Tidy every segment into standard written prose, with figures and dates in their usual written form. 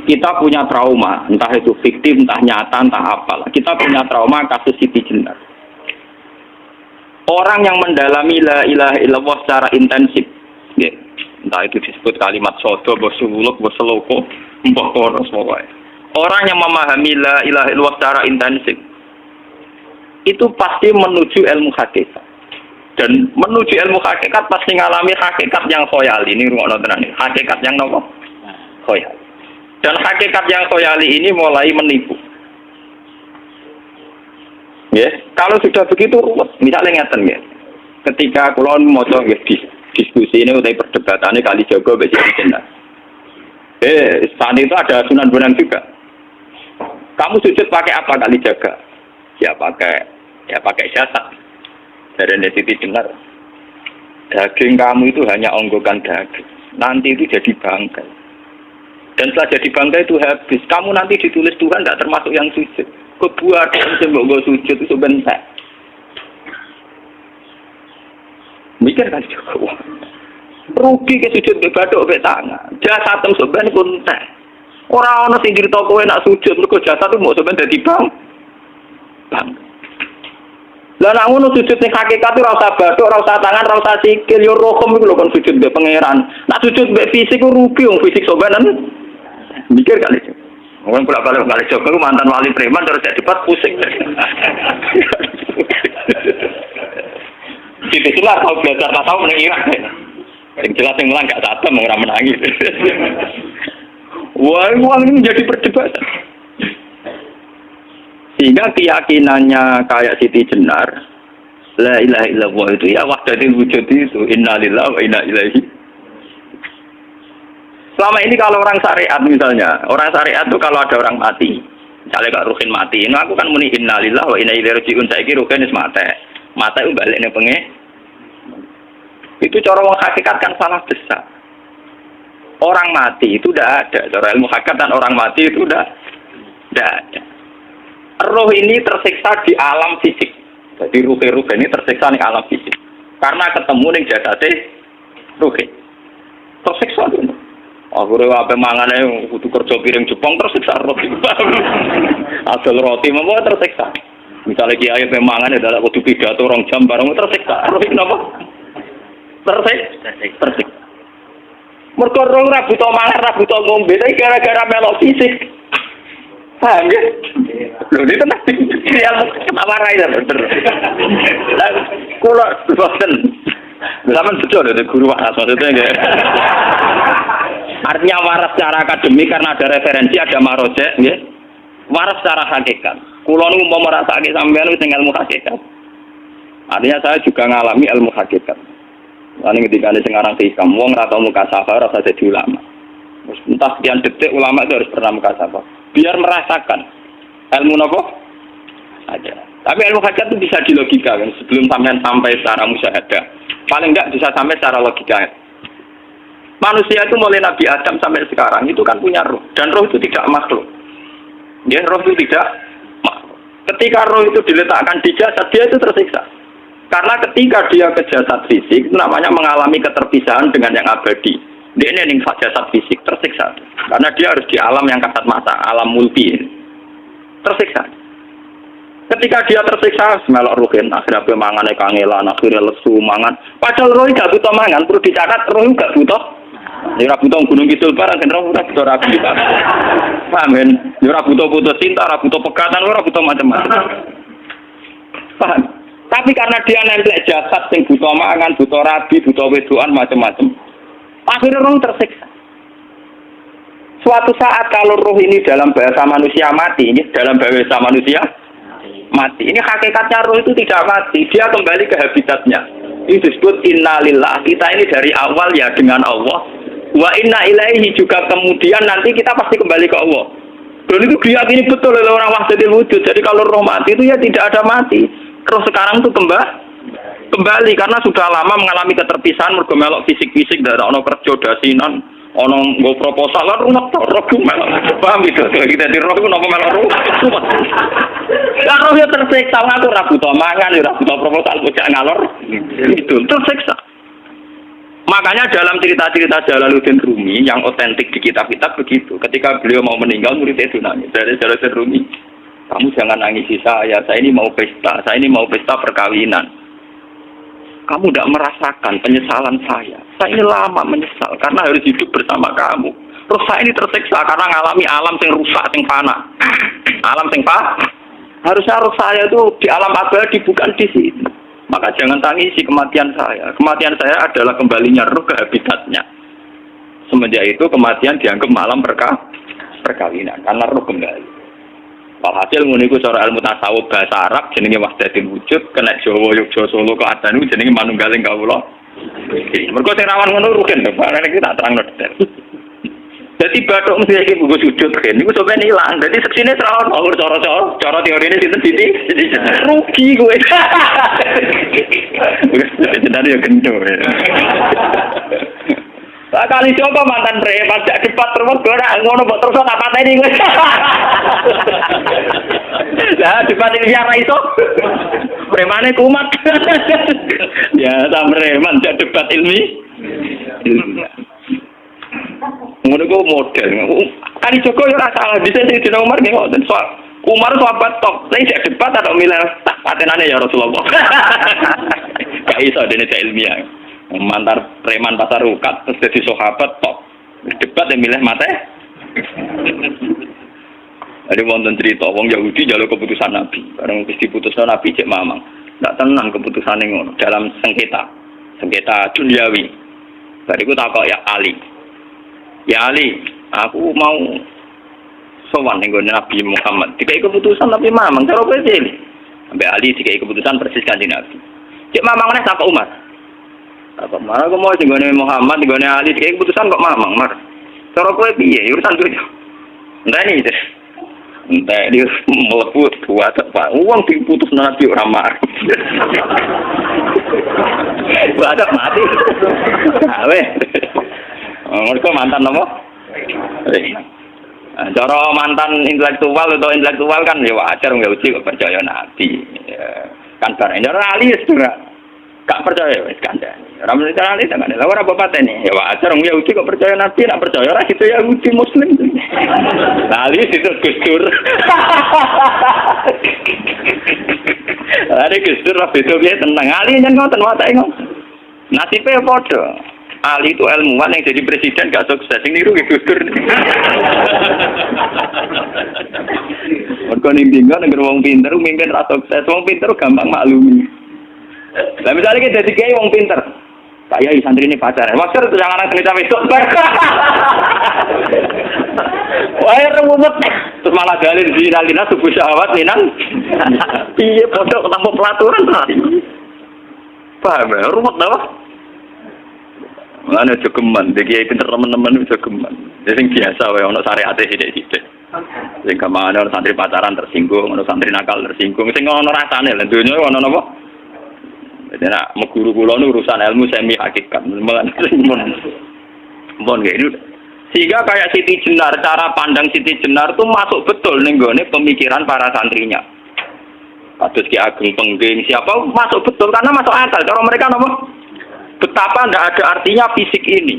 Kita punya trauma, entah itu fiktif, entah nyata, entah apalah. Kita punya trauma kasus Siti Jenar. Orang yang mendalami la ilaha illallah secara intensif, ya, entah itu disebut kalimat sodo, bosuluk, boseloko, mbah koros pokoknya. Orang yang memahami la ilaha illallah secara intensif, itu pasti menuju ilmu hakikat. Dan menuju ilmu hakikat pasti ngalami hakikat yang khoyali. Ini ruang nonton ini. Hakikat yang nopo? Khoyali. Dan hakikat yang khoyali ini mulai menipu. Ya, kalau sudah begitu ruwet. Misalnya ngeten ya. Ketika kulon moco diskusi ini utai perdebatan ini kali jago besi jenar. Saat itu ada Sunan Bonang juga. Kamu sujud pakai apa kali jaga? Ya pakai jasad. Dari Siti Jenar. Daging kamu itu hanya onggokan daging. Nanti itu jadi bangkai. Dan setelah jadi bangkai itu habis. Kamu nanti ditulis Tuhan tidak termasuk yang sujud. Kebuat yang gue sujud itu sebentar. Mikir kan juga. Rugi ke sujud ke badok ke tangan. Jasad sebenarnya kuntek. Orang-orang sing cerita kowe nak sujud mergo jasad itu mau sebenarnya jadi bang. Lah nek ngono sujud ning hakikat ora usah bathuk, ora usah tangan, ora usah sikil, yo rokem iku lho kon sujud mbek pangeran. Nek sujud mbek fisik ku rugi wong fisik sobanan. Mikir kali itu. Wong bolak-balik kali Joko mantan wali preman terus jadi pas pusing. Itulah kalau belajar tak tahu menang Irak. Yang jelas yang melang gak satem ora menangis. Wah, uang ini menjadi perdebatan. Sehingga keyakinannya kayak Siti Jenar, la ilaha illallah itu ya wahdatul wujud itu, innalillahi wa inna ilaihi. Selama ini kalau orang syariat misalnya, orang syariat itu kalau ada orang mati, misalnya Kak Ruhin mati, ini aku kan muni innalillahi wa inna ilaihi raji'un, saiki Ruhin wis mate. Mate itu balik ning penge. Itu cara wong hakikat kan salah besar. Orang mati itu tidak ada, cara ilmu hakikat dan orang mati itu tidak ada. Roh ini tersiksa di alam fisik. Jadi ruh ini tersiksa di alam fisik. Karena ketemu ning jasade ruh. Tersiksa itu. Akhirnya apa mangane kudu kerja piring Jepang tersiksa roh. Asal roti mau tersiksa. Misalnya kiai pemangane dadak kudu pidato 2 jam bareng tersiksa. Roh napa? Tersiksa. Mergo roh ora buta mangan, ora buta ngombe, gara-gara melok fisik. Paham ya? Loh ini tenang yang ketawarai ya bener. Kalau bosen zaman betul ada guru waras maksudnya enggak. Artinya waras secara akademik karena ada referensi, ada marojek ya. Waras secara hakikat. Kulo nu mau merasake sampean wis ilmu hakikat. Artinya saya juga ngalami ilmu hakikat. Lan ketika sing aran hikam wong ra tau mukasafah ora jadi ulama. Entah sekian detik ulama itu harus pernah mukasafah. Biar merasakan ilmu nopo aja. Tapi ilmu hakikat itu bisa dilogika kan sebelum sampai secara musyahadah. Paling enggak bisa sampai secara logika. Manusia itu mulai Nabi Adam sampai sekarang itu kan punya roh dan roh itu tidak makhluk. Ya, roh itu tidak makhluk. Ketika roh itu diletakkan di jasad dia itu tersiksa. Karena ketika dia ke jasad fisik itu namanya mengalami keterpisahan dengan yang abadi. Dia ini jasad fisik tersiksa karena dia harus di alam yang kasat mata, alam multi tersiksa. Ketika dia tersiksa, melok ruhin, akhirnya pemangane kangelan, akhirnya lesu mangan. Padahal roh gak butuh mangan, perlu dicatat roh gak butuh. Ya butuh gunung kidul barang, kan roh butuh rapi. Paham kan? Ya butuh cinta, butuh pegatan, butuh macam-macam. Paham? Tapi karena dia nempel jasad yang butuh mangan, butuh rabi, butuh wedoan macam-macam. Akhirnya roh tersiksa. Suatu saat kalau roh ini dalam bahasa manusia mati, ini dalam bahasa manusia mati. Ini hakikatnya roh itu tidak mati, dia kembali ke habitatnya. Ini disebut innalillah. Kita ini dari awal ya dengan Allah. Wa inna ilaihi juga kemudian nanti kita pasti kembali ke Allah. Dan itu diyakini betul oleh orang wahdatul wujud. Jadi kalau roh mati itu ya tidak ada mati. Roh sekarang itu kembali karena sudah lama mengalami keterpisahan mergo melok fisik-fisik dari ono kerja dasinan, ono nggo proposal lan rumet roh melok. Paham itu? Kita di roh ku napa melok roh. Lah roh ya tersiksa ngaku ora butuh mangan, ora butuh proposal bocah ngalor. Itu tersiksa. Makanya dalam cerita-cerita Jalaluddin Rumi yang otentik di kitab-kitab begitu. Ketika beliau mau meninggal, muridnya itu nangis. Dari Jalaluddin Rumi, kamu jangan nangisi saya ini mau pesta, saya ini mau pesta perkawinan. Kamu tidak merasakan penyesalan saya ini lama menyesal, karena harus hidup bersama kamu. Terus saya ini tersiksa karena ngalami alam yang rusak, yang fana. Alam yang fana. Harusnya roh saya itu di alam abadi, bukan di sini. Maka jangan tangisi kematian saya. Kematian saya adalah kembalinya roh ke habitatnya. Semenjak itu kematian dianggap malam perkawinan karena roh kembali. Walhasil ngene iku cara ilmu tasawuf bahasa Arab jenenge wahdatul wujud, kena Jawa Yogya Solo keadaan iku jenenge manunggaling kawula. Mergo sing rawan ngono rugen to, Pak. Nek tak terangno detail. Dadi bathuk mesti iki buku sujud kan niku sampeyan ilang. Dadi seksine terus cara teorine sinten siti rugi kowe. Jenenge yo gendho. Lah kali coba mantan preman jak debat terus ora ngono mbok terus tak pateni kowe. Lah debat iki ora iso. Premane kumat. Ya ta preman jak debat ilmi. Ngono ku model. Kali Joko yo ora salah, bisa sing dina Umar nggih ngoten. Umar sahabat top, saya tidak debat atau milih tak patenane ya Rasulullah. Gak iso dene ilmiah. Mantar preman pasar rukat terus jadi sahabat top. Debat yang milih mate. Ada wonten cerita wong Yahudi njaluk keputusan Nabi. Bareng wis diputusno Nabi cek mamang. Ndak tenang keputusane ngono dalam sengketa duniawi. Bariku takok ya Ali. Ya Ali, aku mau sowan ning Nabi Muhammad. Dikai keputusan tapi mamang cara kowe pilih. Sampai Ali dikai keputusan persis Kanjeng Nabi. Cek mamang neh takok Umar. Takok Umar aku mau sing Muhammad, sing Ali dikai keputusan kok mamang, Mar. Cara kowe piye? Urusan kowe. Ndani itu. Entah dia melebut buat apa? Uang diputus Nabi ora mar. Buat mati. Awe. Mereka mantan apa? Cara mantan intelektual atau intelektual kan ya wajar nggak uji kok percaya Nabi. Ya, kan barang cara Ali sudah gak percaya wis kandhani. Ora mesti Ali tenan. Lah ora apa patene. Ya wajar nggak uji kok percaya Nabi, nak percaya ora itu ya uji muslim. Lah Ali itu Gusdur. Ada Gusdur lah itu dia tenang. Ali nyen ngoten watake ngoten. Nasibe padha. Ali itu ilmuwan yang jadi presiden gak sukses. Ini niru Gusdur. Mergo ning dinggo nek wong pinter mimpin ra sukses. Wong pinter gampang maklumi. Lah misalnya kita jadi kiai wong pinter. Pak Yai santri ini pacaran. Wajar itu jangan anak cerita besok. Wah, ruwet. Terus malah dalil zinalina subuh syahwat linan. Piye padha ketemu pelaturan ta? Paham ya? Ruwet dah. Mulane aja geman, iki pinter teman-teman aja geman. Ya sing biasa wae ana syariate sithik-sithik. Sing kamane ana santri pacaran tersinggung, ana santri nakal tersinggung, sing ana rasane lha donya ana napa? Dadi nek guru kula nu urusan ilmu semi hakikat. Mon nggih. Sehingga kayak Siti Jenar, cara pandang Siti Jenar tuh masuk betul ning gone pemikiran para santrinya. Kados Ki Ageng Pengging siapa masuk betul karena masuk akal. Cara mereka napa? Betapa tidak ada artinya fisik ini.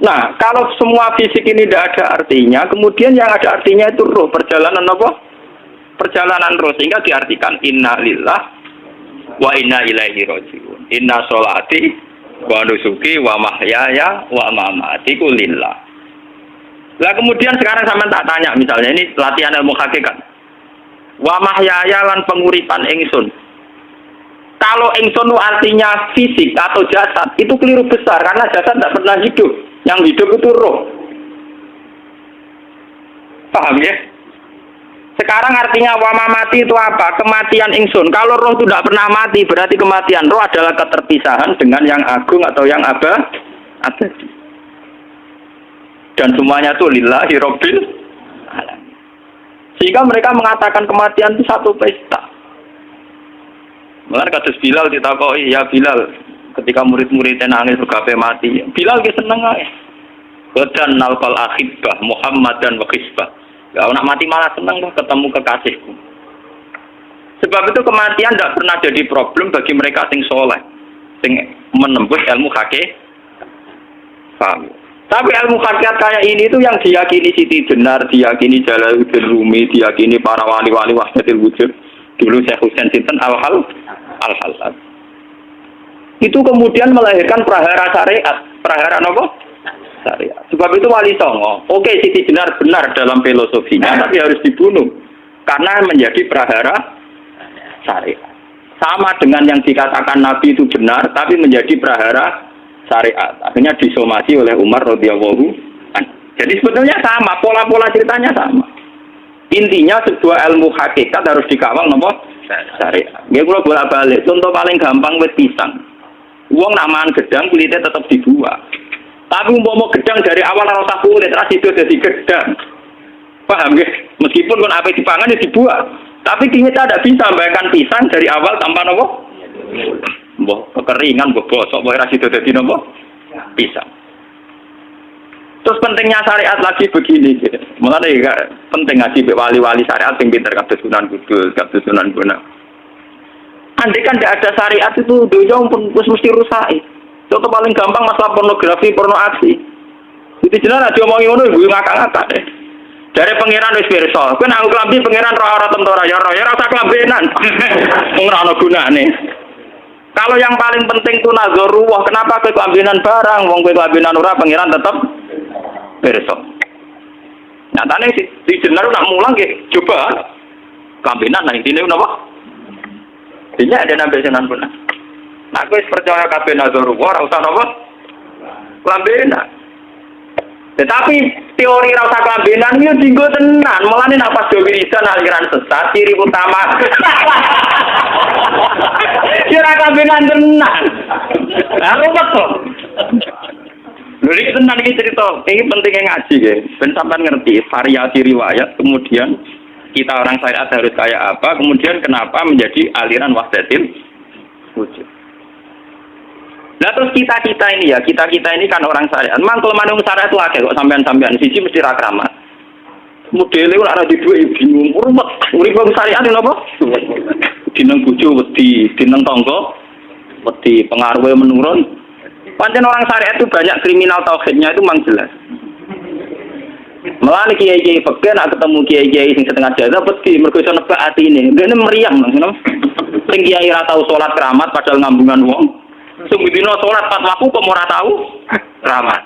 Nah, kalau semua fisik ini tidak ada artinya, kemudian yang ada artinya itu roh, perjalanan apa? Perjalanan roh, sehingga diartikan inna lillah wa inna ilaihi raji'un. Inna sholati wa nusuki wa mahyaya wa mamati ku lillah. Lah kemudian sekarang sampean tak tanya misalnya ini latihan ilmu hakikat. Wa mahyaya lan penguripan ingsun. Kalau ingsun artinya fisik atau jasad, itu keliru besar karena jasad tidak pernah hidup. Yang hidup itu roh. Paham ya? Sekarang artinya wama mati itu apa? Kematian ingsun. Kalau roh itu tidak pernah mati, berarti kematian roh adalah keterpisahan dengan yang agung atau yang abadi. Dan semuanya itu lillahi rabbil alamin. Sehingga mereka mengatakan kematian itu satu pesta. Mulane kados Bilal ditakoi, ya Bilal, ketika murid-muridnya nangis berkape mati, Bilal ki seneng ae. Qadan nalqal akhibah Muhammadan wa qisbah. Ya nak mati malah seneng kok ketemu kekasihku. Sebab itu kematian tidak pernah jadi problem bagi mereka sing soleh, sing menembus ilmu hakikat. Paham? Tapi ilmu hakikat kayak ini itu yang diyakini Siti Jenar, diyakini Jalaluddin Rumi, diyakini para wali-wali wahdatul wujud. Dulu Syekh Husain Sinten Al-Halal. Itu kemudian melahirkan prahara syariat. Prahara apa? Syariat. Sebab itu Wali Songo, oke Siti Jenar benar dalam filosofinya, tapi harus dibunuh. Karena menjadi prahara syariat. Sama dengan yang dikatakan Nabi itu benar, tapi menjadi prahara syariat. Akhirnya disomasi oleh Umar radhiyallahu anhu. Jadi sebetulnya sama, pola-pola ceritanya sama. Intinya sebuah ilmu hakikat harus dikawal nopo syariat. Nggih kula bolak-balik. Contoh paling gampang wit pisang. Wong nak mangan gedang kulitnya tetap dibuang. Tapi umpama gedang dari awal ora usah kulit, ra sido dadi gedang. Paham nggih? Meskipun kon ape dipangan ya dibuang. Tapi kita tidak bisa membayangkan pisang dari awal tanpa nopo. Mbah kekeringan, mbah bosok, mbah ra sido dadi nopo? Pisang. Terus pentingnya syariat lagi begini gitu. Mulane penting ngaji wali-wali syariat sing pinter kados Sunan Kudus, kados Sunan Bonang. Andai kan tidak ada syariat itu dunia pun mesti rusak. Contoh paling gampang masalah pornografi, porno aksi. Itu jelas aja omongi ngono ibu ngakak-ngakak deh. Dari pangeran wis pirsa, kowe nang klambi pangeran ora tentara ya ora usah klambenan. Wong ora ono gunane. Kalau yang paling penting itu nazarullah, kenapa kowe klambenan barang? Wong kowe klambenan ora pangeran tetep pirsa. Nyatane si Jenar nak mulang nggih coba klambenan nang intine napa? Ini ada nabi Sunan Bonang. Nak kowe percaya kabeh nazarullah ora usah napa? Klambenan. Tetapi teori ora usah klambenan iki dienggo tenan. Mulane nek pas wiridan aliran sesat ciri utama. Ora klambenan tenan. Lah ruwet to. Lha iki tenan iki cerita. Iki pentingnya ngaji nggih. Ben sampean ngerti variasi riwayat kemudian kita orang syariat harus kayak apa, kemudian kenapa menjadi aliran wahdatul wujud. Nah terus kita ini ya, kita ini kan orang syariat. Memang kelemahan syariat itu akeh kok sampean-sampean siji mesti ra kramat. Modele ora di duwe bingung, rumet. Urip wong syariat lho apa? Dineng bojo wedi, dineng tangga wedi, pengaruhe menurun. Pancen orang syariat itu banyak kriminal tauhidnya itu memang jelas. Malah kiai-kiai fakir nak ketemu kiai-kiai sing setengah jadah pasti mergo iso nebak atine. Dene meriang ngono. Sing kiai ora tau salat keramat padahal ngambungan wong. Sing dina salat pas waktu kok ora tau keramat.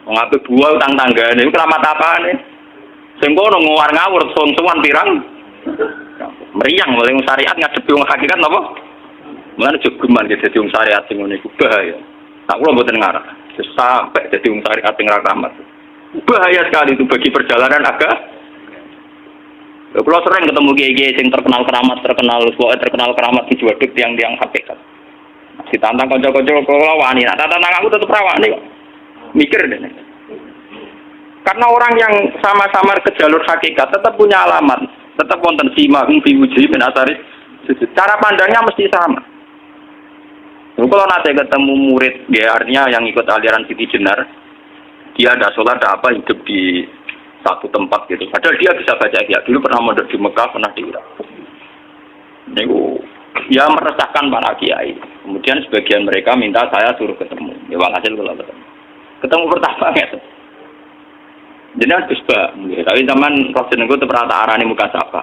Wong ape buah utang tanggane keramat apane? Sing kono ngawur-ngawur son-sowan pirang. Meriang oleh syariat ngadepi wong hakikat napa? Mulane jogeman dadi wong syariat sing ngene iku bahaya. Tak kula mboten ngarep. Sampai dadi wong syariat sing ra keramat. Bahaya sekali itu bagi perjalanan agak. Kalau sering ketemu kiai-kiai yang terkenal keramat di Juwaduk tiang-tiang hakikat. Ditantang kanca-kanca kalau wani, nah tantang aku tetap rawani kok. Mikir deh. Karena orang yang sama-sama ke jalur hakikat tetap punya alamat, tetap wonten sima biwuji bin asaris. Cara pandangnya mesti sama. Kalau nanti ketemu murid, ya artinya yang ikut aliran Siti Jenar, dia ada sholat, ada apa, hidup di satu tempat gitu. Padahal dia bisa baca ihya. Dulu pernah mondok di Mekah, pernah di Irak. Itu ya meresahkan para kiai. Kemudian sebagian mereka minta saya suruh ketemu. Ya walhasil kalau ketemu pertama gitu. Jadi harus tapi zaman Roh Jenengku itu pernah tak arani muka sapa.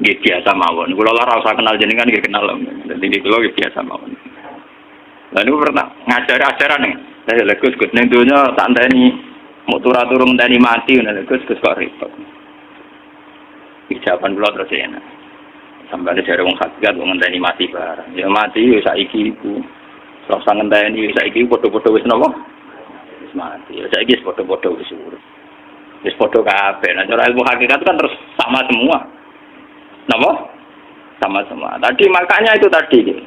Gitu biasa mawon. Kalau lah rasa kenal jenengan gitu kenal. Jadi kalau gitu biasa mawon. Lalu pernah ngajar-ajaran nih. Saya legus neng dunia tak ndani mau turun ndani mati legus kok ribet. Ucapan kula terus enak. Sampai dari wong hakikat wong ndani mati barang. Ya mati ya saiki iku. Rasa ngenteni saiki padha-padha wis napa? Wis mati. Ya saiki wis padha-padha wis urip. Wis padha kabeh. Nah cara ilmu hakikat kan terus sama semua. Napa? Sama semua. Tadi makanya itu tadi gitu.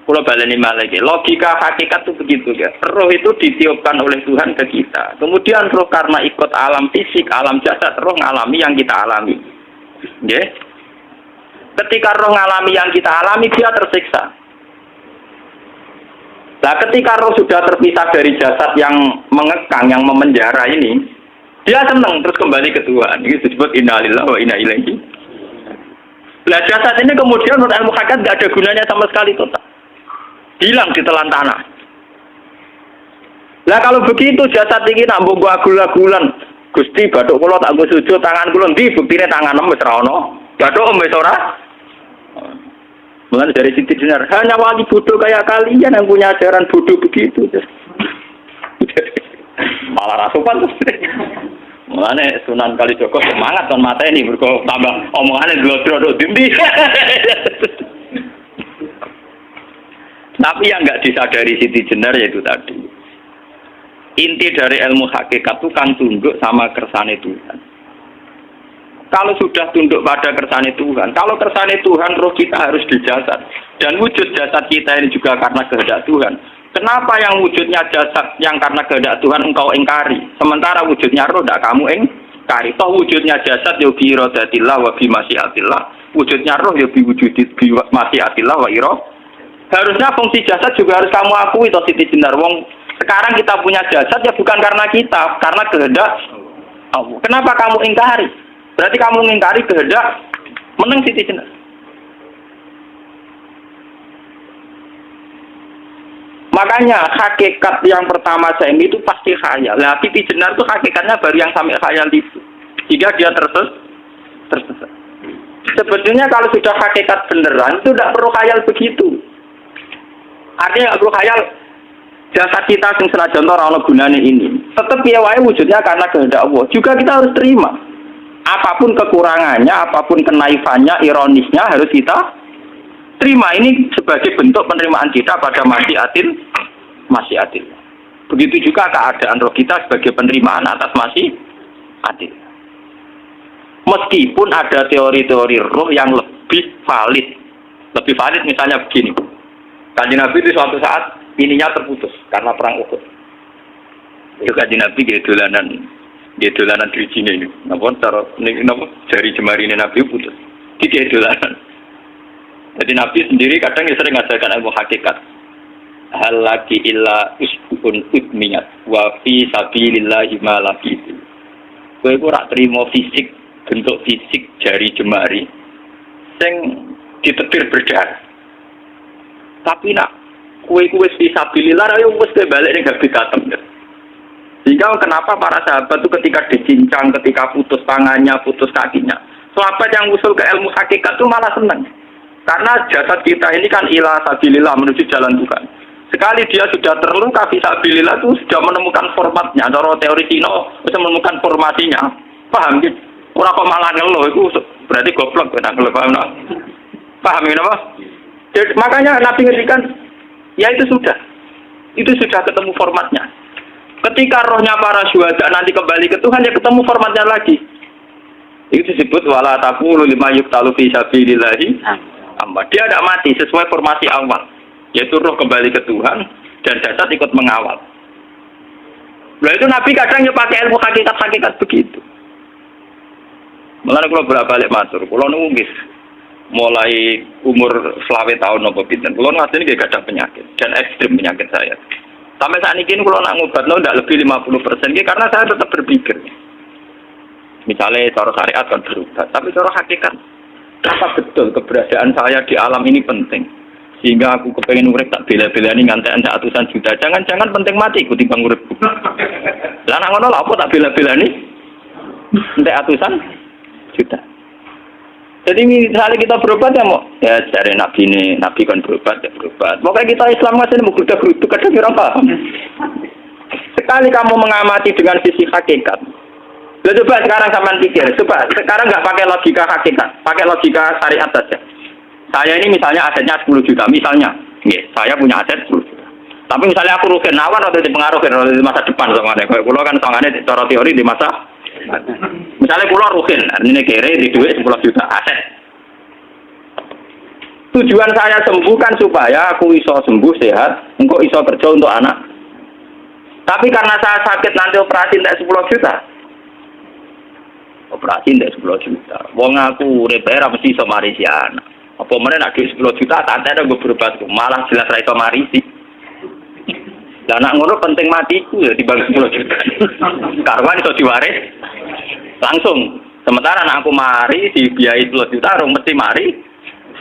Kalau baleni malaikat, logika hakikat itu begitu ya. Roh itu ditiupkan oleh Tuhan ke kita. Kemudian roh karena ikut alam fisik, alam jasad, roh ngalami yang kita alami. Ya. Ketika roh ngalami yang kita alami, dia tersiksa. Nah, ketika roh sudah terpisah dari jasad yang mengekang, yang memenjara ini, dia senang terus kembali ke Tuhan. Ini disebut inna lillahi wa inna ilaihi. Nah, jasad ini kemudian menurut ilmu hakikat tidak ada gunanya sama sekali total. Hilang di telan tanah. Lah kalau begitu jasad iki nak mbok agul-agulan. Gusti bathuk kula tak nggo sujud tangan kula ndi buktine tangan wis ra ono. Bathuk wis ora. Mulai dari Siti Jenar, hanya wali bodoh kayak kalian yang punya ajaran bodoh begitu. Malah rasupan terus. Mulane Sunan Kalijaga semangat kon mateni mergo tambah omongane glodro dindi. Tapi yang enggak disadari Siti Jenar yaitu tadi. Inti dari ilmu hakikat itu kan tunduk sama kersane Tuhan. Kalau sudah tunduk pada kersane Tuhan, kalau kersane Tuhan roh kita harus di jasad. Dan wujud jasad kita ini juga karena kehendak Tuhan. Kenapa yang wujudnya jasad yang karena kehendak Tuhan engkau ingkari? Sementara wujudnya roh tidak kamu ingkari. Toh wujudnya jasad ya bi iradatillah wa bi masyiatillah. Wujudnya roh ya bi wujudi bi masyiatillah wa iro. Harusnya fungsi jasad juga harus kamu akui toh Siti Jenar. Wong sekarang kita punya jasad ya bukan karena kita, karena kehendak Allah. Kenapa kamu ingkari? Berarti kamu mengingkari kehendak meneng Siti Jenar. Makanya hakikat yang pertama saya itu pasti khayal. Nah, Siti Jenar itu hakikatnya baru yang sampai khayal itu. Jika dia tersesat. Sebetulnya kalau sudah hakikat beneran itu tidak perlu khayal begitu. Artinya tidak perlu khayal jasad kita yang senajan ora ana gunane ini. Tetap piye wae wujudnya karena kehendak Allah. Juga kita harus terima. Apapun kekurangannya, apapun kenaifannya, ironisnya harus kita terima. Ini sebagai bentuk penerimaan kita pada masyiatil. Begitu juga keadaan roh kita sebagai penerimaan atas masyiatil. Meskipun ada teori-teori roh yang lebih valid. Lebih valid misalnya begini. Kanjeng Nabi itu suatu saat ininya terputus karena perang Uhud. Itu Kanjeng Nabi dolanan drijine ini. Napa cara napa jari jemari Nabi putus. Iki dolanan. Jadi Nabi sendiri kadang sering ngajarkan ilmu hakikat. Hal laki illa usbun udmiyat wa fi sabilillahi ma laqitu. Kowe ora trimo fisik, bentuk fisik jari jemari sing ditebir berdarah. Tapi nak kowe wis fi sabilillah ayo wis balik ning habitat. Sehingga kenapa para sahabat itu ketika dicincang, ketika putus tangannya, putus kakinya, sahabat yang usul ke ilmu hakikat itu malah senang. Karena jasad kita ini kan ila sabilillah menuju jalan Tuhan. Sekali dia sudah terluka fi sabilillah itu sudah menemukan formatnya. Cara teori Cina sudah menemukan formasinya. Paham gitu? Orang kok malah ngeluh itu berarti goblok kan ngeluh paham no? Paham ya apa? Jadi, makanya Nabi ngertikan ya itu sudah ketemu formatnya. Ketika rohnya para syuhada nanti kembali ke Tuhan, ya ketemu formatnya lagi. Itu disebut wala taqulu lima yuqtalu fi sabilillahi amma. Dia tidak mati sesuai formasi awal, yaitu roh kembali ke Tuhan dan jasad ikut mengawal. Nah itu Nabi kadang ya pakai ilmu hakikat begitu. Mulane kula bolak-balik matur, kula niku nggih mulai umur 20 tahun napa pinten. Kula ngasih nggih gadah penyakit dan ekstrem penyakit saya. Sampai saat ini kalau nak ngobatno tidak lebih 50%, karena saya tetap berpikir. Misalnya cara syariat kan berubah, tapi cara hakikat, apa betul keberadaan saya di alam ini penting? Sehingga aku kepengen urip tak bela-belani ngantek atusan juta. Jangan-jangan penting mati ku timbang urip. Lah nak ngono lha apa tak bela-belani? Ngantek atusan juta. Jadi misalnya kita berobat ya mau, ya dari Nabi kan berobat ya berobat. Pokoknya kita Islam masih mau geruduk kadang orang paham. Sekali kamu mengamati dengan sisi hakikat, coba sekarang sampean pikir, coba sekarang nggak pakai logika hakikat, pakai logika syariat saja. Saya ini misalnya asetnya 10 juta, misalnya, saya punya aset 10 juta. Tapi misalnya aku rugi nawar atau dipengaruhi di masa depan sama ada, kalau pulau kan soalnya cara teori di masa. Misalnya pulau rugen, ini kere di duit 10 juta aset. Tujuan saya sembuh kan supaya aku iso sembuh sehat, engkau iso kerja untuk anak. Tapi karena saya sakit nanti operasi tidak 10 juta. Operasi tidak 10 juta. Wong aku repair mesti iso marisi anak. Apa meneh nek 10 juta tak ada gue berobat malah jelas ra iso marisi. Lah nak ngono penting matiku ya dibagi 10 juta. Karwan iso diwaris langsung. Sementara anak aku mari dibiayai 10 juta rong mesti mari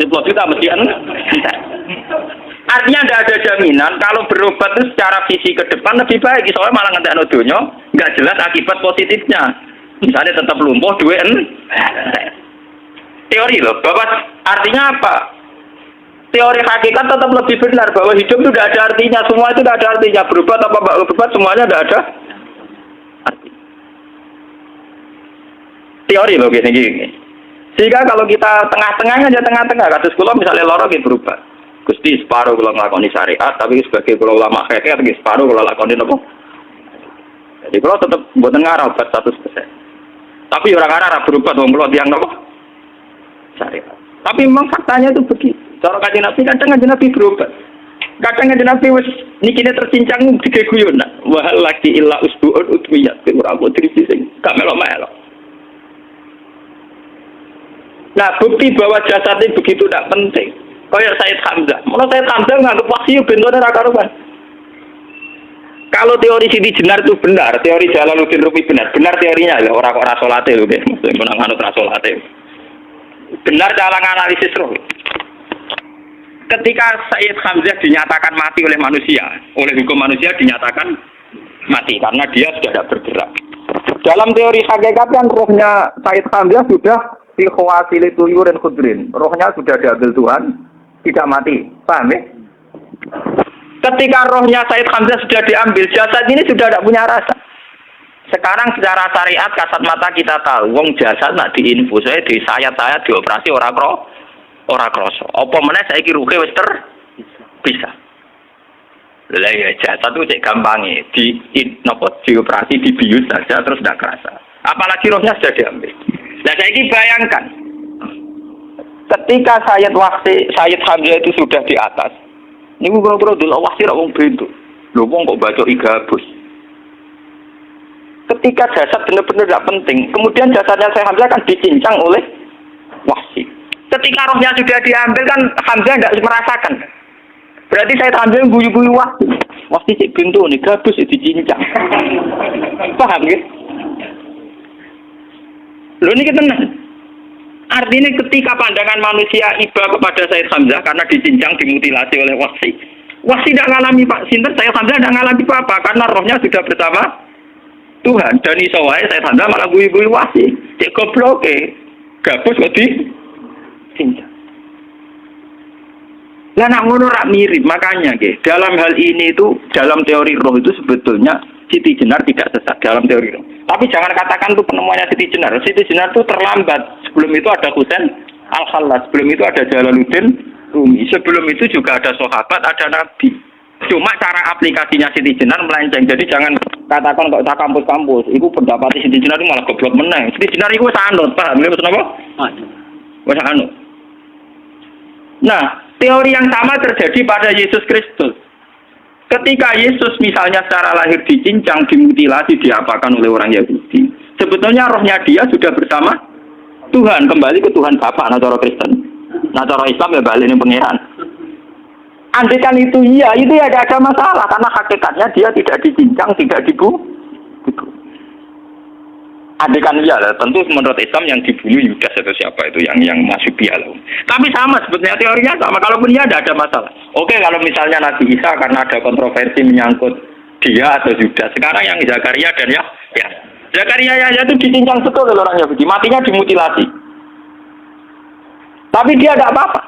10 juta mesti entek. Artinya tidak ada jaminan kalau berobat itu secara visi ke depan lebih baik. Soalnya malah ngentekno donya nggak jelas akibat positifnya. Misalnya tetap lumpuh duit teori loh, bahwa artinya apa? Teori hakikat tetap lebih benar bahwa hidup itu tidak ada artinya, semua itu tidak ada artinya. Berobat apa enggak berobat semuanya tidak ada arti. Teori loh gini. Sehingga kalau kita tengah-tengah aja tengah-tengah, kasus kula misalnya loro nggih berobat. Gusti separuh kula nglakoni syariat, tapi sebagai kula ulama fikih tapi separuh kula lakoni napa? Jadi kula tetap mboten ngarah obat 100%. Tapi orang arah berobat wong kula tiyang napa? Syariat. Tapi memang faktanya itu begitu. Cara kanjeng Nabi kadang kanjeng Nabi berobat. Kadang kanjeng Nabi wis nikine tercincang digeguyon. Wa laki illa usbu'un utwiyat ora kok driji sing gak melok-melok. Nah, bukti bahwa jasad itu begitu tidak penting. Kayak Said Hamzah. Menurut Said Hamzah nganggep wahyu bentone ra karuan. Kalau teori Siti Jenar itu benar, teori Jalaluddin Rumi benar teorinya lah, orang kok ra salate lho, maksudnya menang anut ra salate. Benar cara analisis roh. Ketika Said Hamzah dinyatakan mati oleh manusia, oleh hukum manusia dinyatakan mati karena dia sudah tidak bergerak. Dalam teori hakikat kan rohnya Said Hamzah sudah fi khawasili tuyur dan khudrin. Rohnya sudah diambil Tuhan, tidak mati. Paham ya? Ketika rohnya Said Hamzah sudah diambil, jasad ini sudah tidak punya rasa. Sekarang secara syariat kasat mata kita tahu, wong jasad nak diinfus, di sayat-sayat dioperasi ora kroso. Apa meneh saiki ruhe wis bisa. Lah ya jasad itu cek gampange dioperasi dibius saja terus tidak kerasa. Apalagi rohnya sudah diambil. Nah saiki bayangkan ketika Sayyid Hamzah itu sudah di atas. Niku kira-kira delok wahsi ra wong bentuk. Lho wong kok baca igabus. Ketika jasad benar-benar tidak penting, kemudian jasadnya Sayyid Hamzah kan dicincang oleh wahsi. Ketika rohnya sudah diambil kan Hamzah tidak merasakan. Berarti Sayyid Hamzah guyu-guyu wahsi. Wahsi cek bentuk nih gabus dicincang. Paham ya? Lho niki tenan. Artinya ketika pandangan manusia iba kepada Sayyid Hamzah karena dicincang, dimutilasi oleh wahsi. Wahsi tidak mengalami Pak Sinten, Sayyid Hamzah tidak mengalami apa-apa karena rohnya sudah bersama Tuhan. Dan iso wae Sayyid Hamzah malah guyu-guyu wahsi. Cek goblok gabus kok dicincang. Lah nak ngono rak mirip, makanya dalam hal ini itu dalam teori roh itu sebetulnya Siti Jenar tidak sesat dalam teori roh. Tapi jangan katakan itu penemuannya Siti Jenar. Siti Jenar itu terlambat. Sebelum itu ada Husain Al-Khallas. Sebelum itu ada Jalaluddin Rumi. Sebelum itu juga ada sahabat, ada nabi. Cuma cara aplikasinya Siti Jenar melenceng. Jadi jangan katakan kok tak kampus-kampus. Itu pendapat Siti Jenar itu malah goblok meneng. Siti Jenar itu sanut, paham? Ini maksud apa? Wes anut. Nah, teori yang sama terjadi pada Yesus Kristus. Ketika Yesus misalnya secara lahir dicincang, dimutilasi, diapakan oleh orang Yahudi, sebetulnya rohnya dia sudah bersama Tuhan, kembali ke Tuhan Bapa, nah cara Kristen. Nah cara Islam ya balik ini pangeran. Andaikan itu iya, itu ya ada masalah karena hakikatnya dia tidak dicincang, tidak dibunuh. Andaikan iya lah, tentu menurut Islam yang dibunuh Yudas atau siapa itu yang masuk bialah. Tapi sama sebetulnya teorinya sama. Kalaupun iya ada masalah. Oke, kalau misalnya Nabi Isa karena ada kontroversi menyangkut dia atau Yudas. Sekarang yang Zakaria dan ya. Zakaria ya itu dicincang betul oleh orang Yahudi, matinya dimutilasi. Tapi dia tidak apa-apa.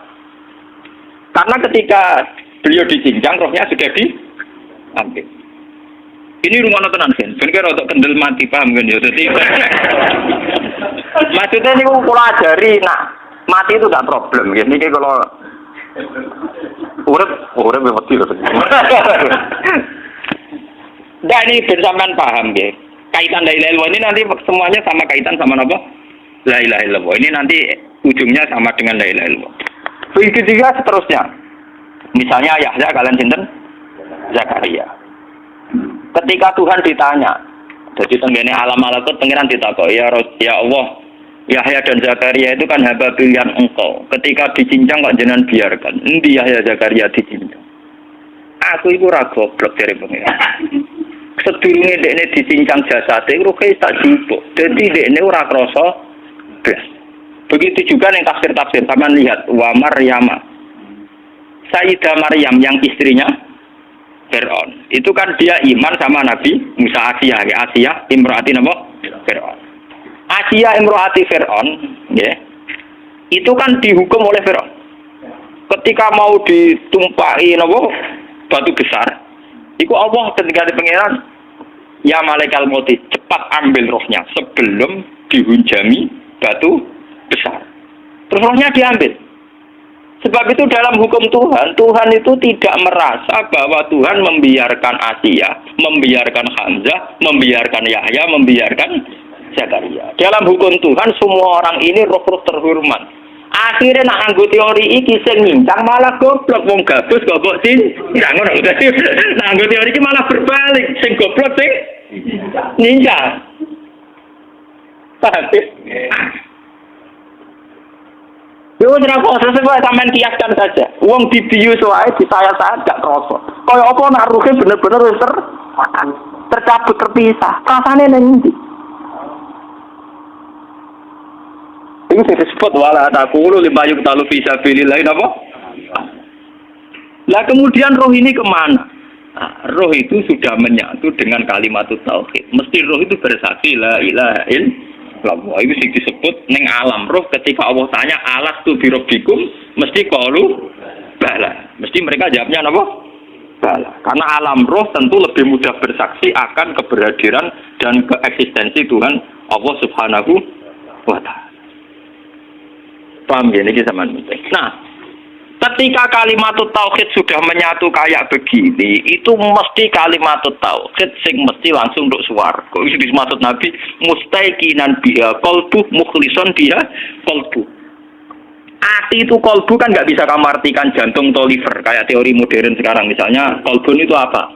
Karena ketika beliau dicincang, rohnya sudah diambil. Ini rumah tenan kan, sebenarnya rotok kendel mati paham kan ya. Jadi maksudnya ini kalau ajari, nah mati itu tidak problem. Ini kalau urip mati loh. Dan ini bersamaan paham ya. Kaitan la ilaha illallah ini nanti semuanya sama kaitan sama apa? La ilaha illallah. Ini nanti ujungnya sama dengan la ilaha illallah. Begitu juga seterusnya. Misalnya Yahya kalian sinten? Zakaria. Ketika Tuhan ditanya, jadi tenggene alam malakut pengiran ditakok, ya Allah, Yahya dan Zakaria itu kan hamba pilihan engkau. Ketika dicincang kok jenengan biarkan. Endi Yahya Zakaria dicincang? Aku iku ora goblok dari pengiran. Sedurunge dekne dicincang jasate ruhe tak jupuk. Dadi dekne ora krasa blas. Begitu juga ning tafsir-tafsir sampean lihat wa Maryama. Sayyidah Maryam yang istrinya Fir'aun. Itu kan dia iman sama Nabi Musa. Asiyah imro'ati napa? Fir'aun. Asiyah imro'ati Fir'aun, ya. Itu kan dihukum oleh Fir'aun. Ketika mau ditumpahi napa? Batu besar. Iku Allah ketika di pangeran, ya malaikat maut, cepat ambil rohnya sebelum dihunjami batu besar. Terus rohnya diambil. Sebab itu dalam hukum Tuhan, Tuhan itu tidak merasa bahwa Tuhan membiarkan Asia, membiarkan Hamzah, membiarkan Yahya, membiarkan Zakaria. Dalam hukum Tuhan, semua orang ini roh-roh terhormat. Akhirnya nak anggo teori iki sing nyincang malah goblok, wong gabus goblok sing nggak ngono. Nak anggo teori iki malah berbalik, sing goblok sing nyincang. Paham? Yo ora kok sesuai sampean kiaskan saja. Wong dibius wae disayat-sayat gak kroso. Kaya apa nak ruhe bener-bener wis tercabut terpisah. Rasane ning ndi? Iku sing disebut wala taqulu lima yuqtalu fi sabilillah napa? Lah kemudian roh ini kemana? Nah, roh itu sudah menyatu dengan kalimat tauhid. Mesti roh itu bersaksi la ilaha illallah. Itu sih disebut neng alam roh ketika Allah tanya alastu birabbikum mesti qalu bala. Mesti mereka jawabnya apa? Bala. Karena alam roh tentu lebih mudah bersaksi akan keberhadiran dan keeksistensi Tuhan Allah Subhanahu wa taala. Paham ya ini zaman penting. Nah, ketika kalimat tauhid sudah menyatu kayak begini, itu mesti kalimat tauhid sing mesti langsung untuk swarga. Itu dimaksud Nabi mustaiqinan biha qalbu mukhlishon biha qalbu. Ati itu qalbu kan nggak bisa kamu artikan jantung atau liver kayak teori modern sekarang. Misalnya qalbun itu apa?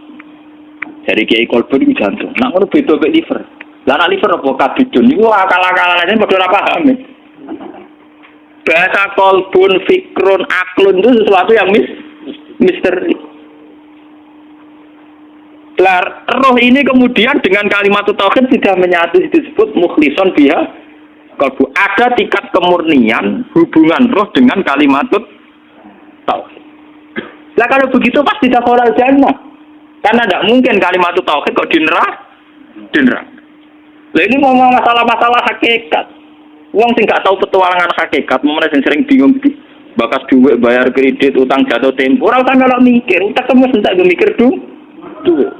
Dari kiai qalbun itu jantung. Nah, ngono beda mek liver. Lah nek liver apa kabidun niku akal-akalan aja padha ora paham. Bahasa kolbun, fikrun, aklun itu sesuatu yang misteri. Roh ini kemudian dengan kalimat tauhid sudah menyatu disebut mukhlishon biha kolbu. Ada tingkat kemurnian hubungan roh dengan kalimat tauhid. Lah kalau begitu pasti dakhalal jannah. Karena tidak mungkin kalimat tauhid kok di neraka. Lah ini mau masalah-masalah hakikat. Wong sing gak tahu petualangan hakikat, momennya sing sering bingung bakas duit, bayar kredit, utang jatuh tempo. Ora usah melok mikir, utak semua sentak mikir duit.